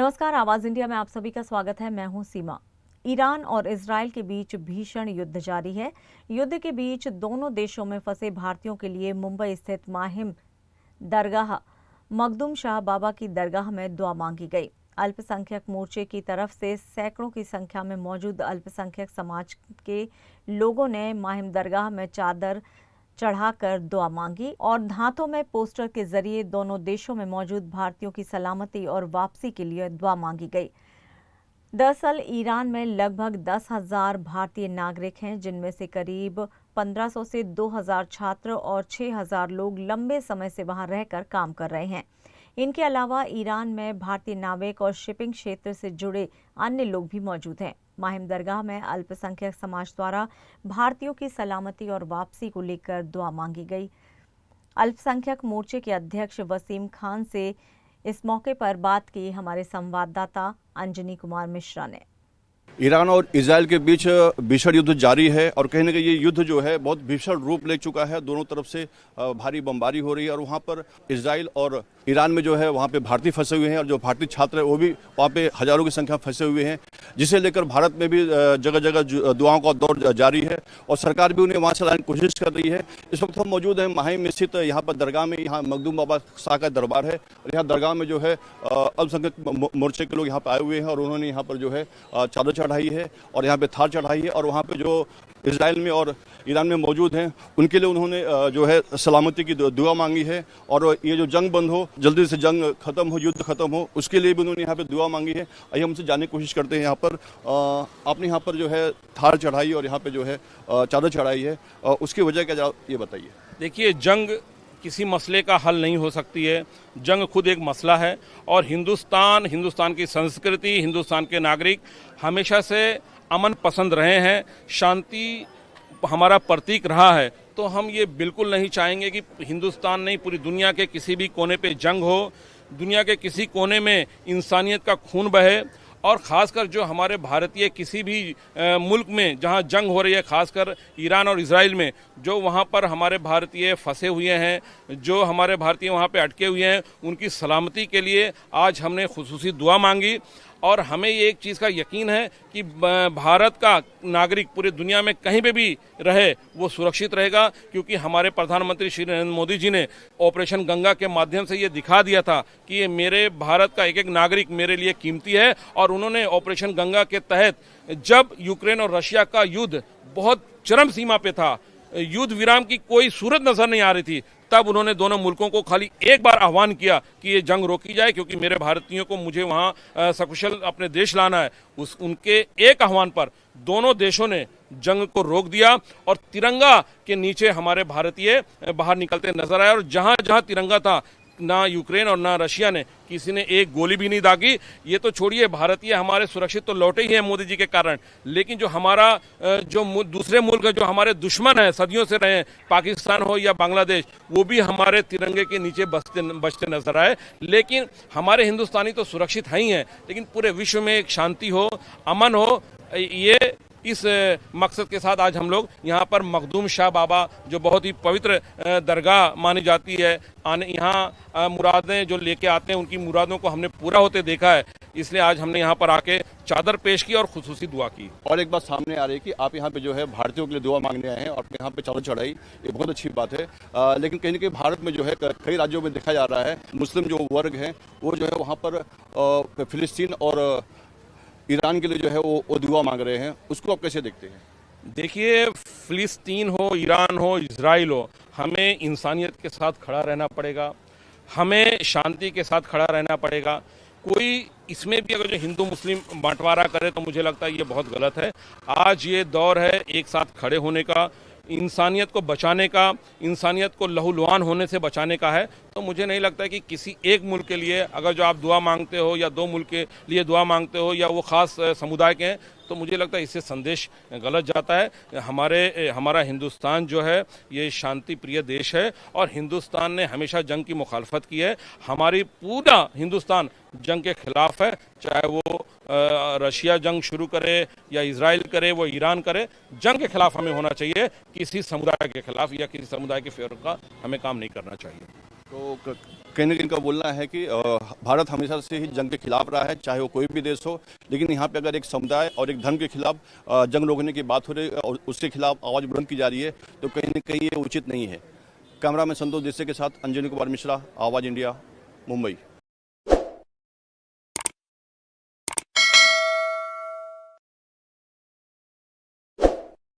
नमस्कार, आवाज इंडिया में आप सभी का स्वागत है। मैं हूं सीमा। ईरान और इजरायल के बीच भीषण युद्ध जारी है। युद्ध के बीच दोनों देशों में फंसे भारतीयों के लिए मुंबई स्थित माहिम दरगाह मखदूम शाह बाबा की दरगाह में दुआ मांगी गई। अल्पसंख्यक मोर्चे की तरफ से सैकड़ों की संख्या में मौजूद अल्पसंख्यक समाज के लोगों ने माहिम दरगाह में चादर चढ़ाकर दुआ मांगी और हाथों में पोस्टर के जरिए दोनों देशों में मौजूद भारतीयों की सलामती और वापसी के लिए दुआ मांगी गई। दरअसल ईरान में लगभग 10,000 भारतीय नागरिक हैं, जिनमें से करीब 1,500 से 2,000 छात्र और 6,000 लोग लंबे समय से वहां रहकर काम कर रहे हैं। इनके अलावा ईरान में भारतीय नाविक और शिपिंग क्षेत्र से जुड़े अन्य लोग भी मौजूद हैं। माहिम दरगाह में अल्पसंख्यक समाज द्वारा भारतीयों की सलामती और वापसी को लेकर दुआ मांगी गई। अल्पसंख्यक मोर्चे के अध्यक्ष वसीम खान से इस मौके पर बात की हमारे संवाददाता अंजनी कुमार मिश्रा ने। ईरान और इजरायल के बीच भीषण युद्ध जारी है और कहीं ना कहीं ये युद्ध जो है बहुत भीषण रूप ले चुका है। दोनों तरफ से भारी बमबारी हो रही है और वहाँ पर इजरायल और ईरान में जो है वहाँ पे भारतीय फंसे हुए हैं और जो भारतीय छात्र है वो भी वहाँ पे हजारों की संख्या फंसे हुए हैं, जिसे लेकर भारत में भी जगह जगह दुआओं का दौर जारी है और सरकार भी उन्हें वहाँ से लाने की कोशिश कर रही है। इस वक्त हम मौजूद हैं माहिम स्थित यहाँ पर दरगाह में। यहाँ मखदूम बाबा शाह का दरबार है और यहाँ दरगाह में जो है अल्पसंख्यक मोर्चे के लोग यहाँ पर आए हुए हैं और उन्होंने यहाँ पर जो है चादर चढ़ाई है और यहाँ पे थार चढ़ाई है और वहाँ पे जो इजराइल में और ईरान में मौजूद हैं उनके लिए उन्होंने जो है सलामती की दुआ मांगी है और ये जो जंग बंद हो, जल्दी से जंग खत्म हो, युद्ध खत्म हो, उसके लिए भी उन्होंने यहाँ पे दुआ मांगी है। आइए हमसे जानने की कोशिश करते हैं। यहाँ पर आपने यहाँ पर जो है थार चढ़ाई और यहाँ पे जो है चादर चढ़ाई है, उसकी वजह क्या, ये बताइए। देखिए, जंग किसी मसले का हल नहीं हो सकती है। जंग खुद एक मसला है और हिंदुस्तान की संस्कृति, हिंदुस्तान के नागरिक हमेशा से अमन पसंद रहे हैं, शांति हमारा प्रतीक रहा है। तो हम ये बिल्कुल नहीं चाहेंगे कि हिंदुस्तान नहीं पूरी दुनिया के किसी भी कोने पे जंग हो, दुनिया के किसी कोने में इंसानियत का खून बहे और ख़ासकर जो हमारे भारतीय किसी भी मुल्क में जहां जंग हो रही है, खासकर ईरान और इजराइल में, जो वहां पर हमारे भारतीय फंसे हुए हैं, जो हमारे भारतीय वहां पे अटके हुए हैं, उनकी सलामती के लिए आज हमने खुसूसी दुआ मांगी। और हमें ये एक चीज़ का यकीन है कि भारत का नागरिक पूरी दुनिया में कहीं पे भी रहे वो सुरक्षित रहेगा, क्योंकि हमारे प्रधानमंत्री श्री नरेंद्र मोदी जी ने ऑपरेशन गंगा के माध्यम से ये दिखा दिया था कि ये मेरे भारत का एक एक नागरिक मेरे लिए कीमती है। और उन्होंने ऑपरेशन गंगा के तहत जब यूक्रेन और रशिया का युद्ध बहुत चरम सीमा पे था, युद्ध विराम की कोई सूरत नजर नहीं आ रही थी, तब उन्होंने दोनों मुल्कों को खाली एक बार आह्वान किया कि ये जंग रोकी जाए, क्योंकि मेरे भारतीयों को मुझे वहां सकुशल अपने देश लाना है। उनके एक आह्वान पर दोनों देशों ने जंग को रोक दिया और तिरंगा के नीचे हमारे भारतीय बाहर निकलते नजर आए। और जहां जहां तिरंगा था, ना यूक्रेन और ना रशिया ने किसी ने एक गोली भी नहीं दागी। ये तो छोड़िए, भारतीय हमारे सुरक्षित तो लौटे ही हैं मोदी जी के कारण, लेकिन जो हमारा जो दूसरे मुल्क जो हमारे दुश्मन है सदियों से रहे, पाकिस्तान हो या बांग्लादेश, वो भी हमारे तिरंगे के नीचे बचते नजर आए। लेकिन हमारे हिंदुस्तानी तो सुरक्षित हैं ही हैं, लेकिन पूरे विश्व में एक शांति हो, अमन हो, ये इस मकसद के साथ आज हम लोग यहाँ पर मखदूम शाह बाबा, जो बहुत ही पवित्र दरगाह मानी जाती है, यहाँ मुरादें जो लेके आते हैं उनकी मुरादों को हमने पूरा होते देखा है, इसलिए आज हमने यहाँ पर आके चादर पेश की और खुसूसी दुआ की। और एक बात सामने आ रही है कि आप यहाँ पे जो है भारतीयों के लिए दुआ मांगने आए हैं और यहाँ पे चादर चढ़ाई, ये बहुत अच्छी बात है। लेकिन कहीं ना कहीं भारत में जो है कई राज्यों में देखा जा रहा है मुस्लिम जो वर्ग हैं वो जो है वहाँ पर फिलिस्तीन और ईरान के लिए जो है वो दुआ मांग रहे हैं, उसको आप कैसे देखते हैं? देखिए, फिलिस्तीन हो, ईरान हो, इजराइल हो, हमें इंसानियत के साथ खड़ा रहना पड़ेगा, हमें शांति के साथ खड़ा रहना पड़ेगा। कोई इसमें भी अगर जो हिंदू मुस्लिम बंटवारा करे तो मुझे लगता है ये बहुत गलत है। आज ये दौर है एक साथ खड़े होने का, इंसानियत को बचाने का, इंसानियत को लहूलुहान होने से बचाने का है। तो मुझे नहीं लगता है कि किसी एक मुल्क के लिए अगर जो आप दुआ मांगते हो या दो मुल्क के लिए दुआ मांगते हो या वो ख़ास समुदाय के हैं, तो मुझे लगता है इससे संदेश गलत जाता है। हमारा हिंदुस्तान जो है ये शांति प्रिय देश है और हिंदुस्तान ने हमेशा जंग की मुखालफत की है। हमारी पूरा हिंदुस्तान जंग के खिलाफ है, चाहे वो रशिया जंग शुरू करे या इजराइल करे, वो ईरान करे, जंग के खिलाफ हमें होना चाहिए। किसी समुदाय के खिलाफ या किसी समुदाय के फेवर का हमें काम नहीं करना चाहिए। तो कहीं ना कहीं इनका बोलना है कि भारत हमेशा से ही जंग के खिलाफ रहा है, चाहे वो कोई भी देश हो। लेकिन यहाँ पे अगर एक समुदाय और एक धर्म के खिलाफ जंग रोकने की बात हो रही है और उसके खिलाफ आवाज़ बुलंद की जा रही है, तो कहीं ना कहीं ये उचित नहीं है। कैमरा में संतोष देसाई के साथ अंजनी कुमार मिश्रा, आवाज़ इंडिया, मुंबई।